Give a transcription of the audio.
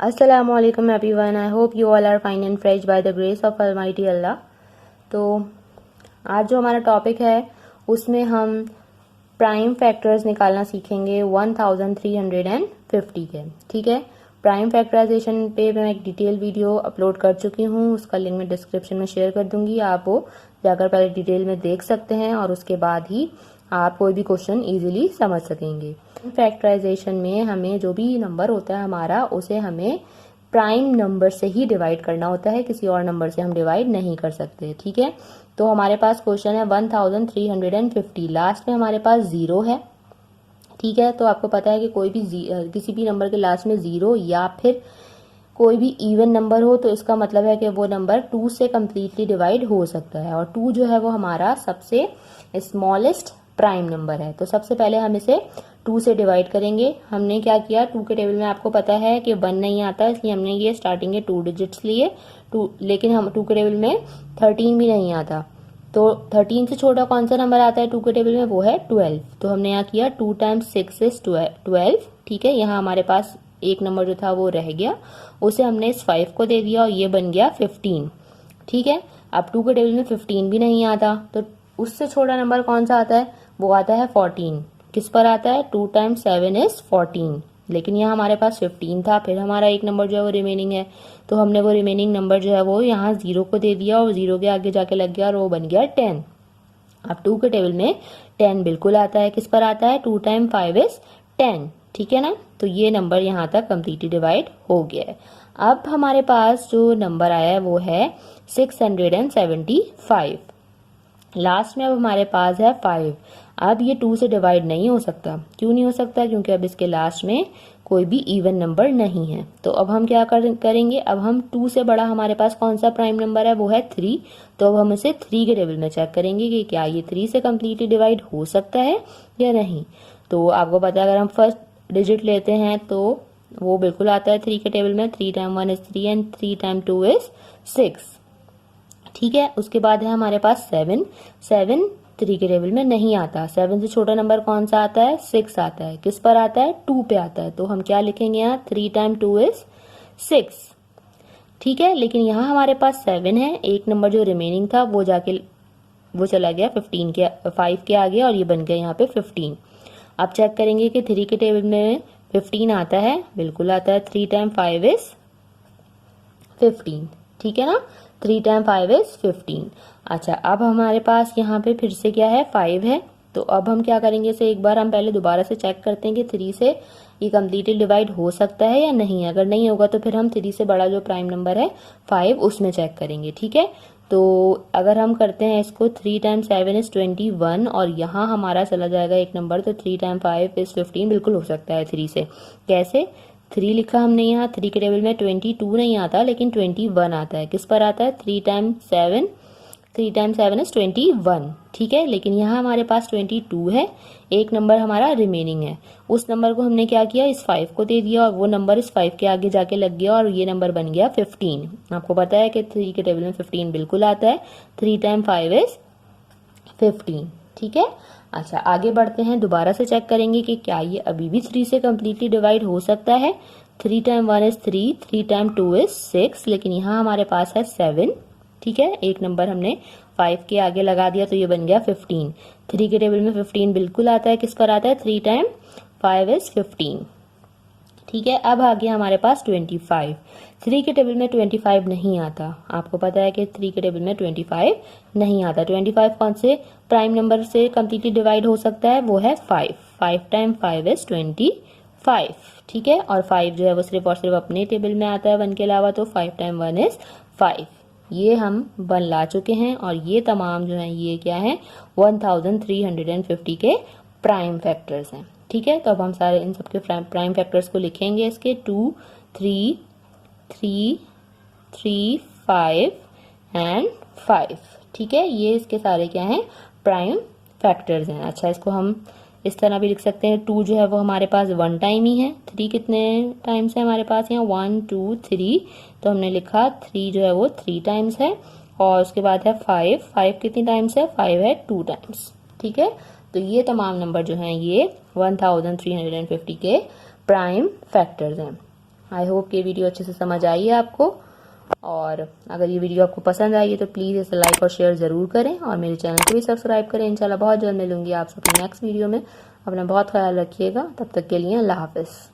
अस्सलामु अलैकुम everyone, I hope you all are fine and fresh by the grace of almighty Allah. तो आज जो हमारा टॉपिक है उसमें हम प्राइम फैक्टर्स निकालना सीखेंगे 1350 के। ठीक है, प्राइम फैक्टराइजेशन पे मैं एक डिटेल वीडियो अपलोड कर चुकी हूँ, उसका लिंक मैं डिस्क्रिप्शन में शेयर कर दूंगी। आप वो जाकर पहले डिटेल में देख सकते हैं और उसके बाद ही आप कोई भी क्वेश्चन इजीली समझ सकेंगे। फैक्टराइजेशन में हमें जो भी नंबर होता है हमारा, उसे हमें प्राइम नंबर से ही डिवाइड करना होता है, किसी और नंबर से हम डिवाइड नहीं कर सकते। ठीक है, तो हमारे पास क्वेश्चन है 1350, लास्ट में हमारे पास 0 है। ठीक है, तो आपको पता है कि कोई भी किसी भी नंबर के लास्ट में 0 या फिर कोई भी इवन नंबर हो तो इसका मतलब है कि वो नंबर 2 से कम्प्लीटली डिवाइड हो सकता है, और 2 जो है वो हमारा सबसे स्मॉलेस्ट प्राइम नंबर है। तो सबसे पहले हम इसे 2 से डिवाइड करेंगे। हमने क्या किया, 2 के टेबल में आपको पता है कि 1 नहीं आता, इसलिए हमने ये स्टार्टिंग के 2 डिजिट्स लिए 2, लेकिन हम 2 के टेबल में 13 भी नहीं आता। तो 13 से छोटा कौन सा नंबर आता है 2 के टेबल में, वो है 12। तो हमने यहाँ किया 2 टाइम्स 6 इज 12। ठीक है, यहाँ हमारे पास एक नंबर जो था वो रह गया, उसे हमने इस 5 को दे दिया और ये बन गया 15। ठीक है, अब 2 के टेबल में 15 भी नहीं आता, तो उससे छोटा नंबर कौन सा आता है, वो आता है 14। किस पर आता है, 2 टाइम्स 7 इज 14, लेकिन यहाँ हमारे पास 15 था। फिर हमारा एक नंबर जो है वो रिमेनिंग है, तो हमने वो रिमेनिंग नंबर जो है वो यहाँ 0 को दे दिया और 0 के आगे जाके लग गया और वो बन गया 10। अब 2 के टेबल में 10 बिल्कुल आता है, किस पर आता है, 2 टाइम 5 इज 10। ठीक है ना, तो ये नंबर यहाँ तक कम्प्लीटली डिवाइड हो गया है। अब हमारे पास जो नंबर आया है वो है 675। लास्ट में अब हमारे पास है 5। अब ये 2 से डिवाइड नहीं हो सकता। क्यों नहीं हो सकता, क्योंकि अब इसके लास्ट में कोई भी इवन नंबर नहीं है। तो अब हम क्या करेंगे, अब हम 2 से बड़ा हमारे पास कौन सा प्राइम नंबर है, वो है 3। तो अब हम इसे 3 के टेबल में चेक करेंगे कि क्या ये 3 से कम्प्लीटली डिवाइड हो सकता है या नहीं। तो आपको पता है, अगर हम फर्स्ट डिजिट लेते हैं तो वो बिल्कुल आता है 3 के टेबल में। 3 time 1 is 3 and 3 time 2 is 6। ठीक है, उसके बाद है हमारे पास 7। 7 3 के टेबल में नहीं आता। 7 से छोटा नंबर कौन सा आता है, 6 आता है। किस पर आता है, 2 पे आता है। तो हम क्या लिखेंगे यहाँ, 3 टाइम 2 इज 6। ठीक है, लेकिन यहाँ हमारे पास 7 है, एक नंबर जो रिमेनिंग था वो जाके वो चला गया 15 के 5 के आगे और ये बन गया यहाँ पे 15। अब चेक करेंगे कि 3 के टेबल में 15 आता है, बिल्कुल आता है। 3 टाइम 5 इज 15। ठीक है ना, 3 टाइम 5 इज 15। अच्छा, अब हमारे पास यहाँ पे फिर से क्या है, 5 है। तो अब हम क्या करेंगे, इसे एक बार हम पहले दोबारा से चेक करते हैं कि 3 से ये कम्प्लीटली डिवाइड हो सकता है या नहीं। अगर नहीं होगा तो फिर हम 3 से बड़ा जो प्राइम नंबर है 5, उसमें चेक करेंगे। ठीक है, तो अगर हम करते हैं इसको, 3 टाइम 7 इज 21 और यहाँ हमारा चला जाएगा एक नंबर, तो 3 टाइम 5 इज 15 बिल्कुल हो सकता है 3 से। कैसे, 3 लिखा हमने यहाँ, 3 के टेबल में 22 नहीं आता, लेकिन 21 आता है। किस पर आता है, 3 टाइम 7 इज 21। ठीक है, लेकिन यहाँ हमारे पास 22 है, एक नंबर हमारा रिमेनिंग है। उस नंबर को हमने क्या किया, इस 5 को दे दिया और वो नंबर इस 5 के आगे जाके लग गया और ये नंबर बन गया 15। आपको पता है कि 3 के टेबल में 15 बिल्कुल आता है। 3 टाइम 5 इज 15। ठीक है, अच्छा आगे बढ़ते हैं, दोबारा से चेक करेंगे कि क्या ये अभी भी 3 से कम्प्लीटली डिवाइड हो सकता है। 3 टाइम 1 इज 3, 3 टाइम 2 इज 6, लेकिन यहाँ हमारे पास है 7। ठीक है, एक नंबर हमने 5 के आगे लगा दिया तो ये बन गया 15। 3 के टेबल में 15 बिल्कुल आता है, किस पर आता है, 3 टाइम 5 इज 15। ठीक है, अब आ गया हमारे पास 25। 3 के टेबल में 25 नहीं आता। आपको पता है कि 3 के टेबल में 25 नहीं आता। 25 कौन से प्राइम नंबर से कम्प्लीटली डिवाइड हो सकता है, वो है 5। 5 टाइम 5 इज 25। ठीक है, और 5 जो है वो सिर्फ और सिर्फ अपने टेबल में आता है 1 के अलावा, तो 5 टाइम 1 इज 5। ये हम 1 ला चुके हैं और ये तमाम जो है ये क्या है, 1350 के प्राइम फैक्टर्स हैं। ठीक है, तो अब हम सारे इन सबके प्राइम फैक्टर्स को लिखेंगे, इसके 2, 3, 3, 3, 5 एंड 5। ठीक है, ये इसके सारे क्या हैं, प्राइम फैक्टर्स हैं। अच्छा, इसको हम इस तरह भी लिख सकते हैं, 2 जो है वो हमारे पास 1 टाइम ही है। 3 कितने टाइम्स है हमारे पास, यहाँ 1 2 3, तो हमने लिखा 3 जो है वो 3 टाइम्स है। और उसके बाद है 5 कितनी टाइम्स है, 5 है 2 टाइम्स। ठीक है, तो ये तमाम नंबर जो हैं ये 1350 के प्राइम फैक्टर्स हैं। आई होप कि वीडियो अच्छे से समझ आई है आपको, और अगर ये वीडियो आपको पसंद आई है तो प्लीज़ इसे लाइक और शेयर ज़रूर करें और मेरे चैनल को भी सब्सक्राइब करें। इंशाल्लाह बहुत जल्द मिलूंगी आपसे अपनी नेक्स्ट वीडियो में। अपना बहुत ख्याल रखिएगा, तब तक के लिए अल्लाह हाफ़िज़।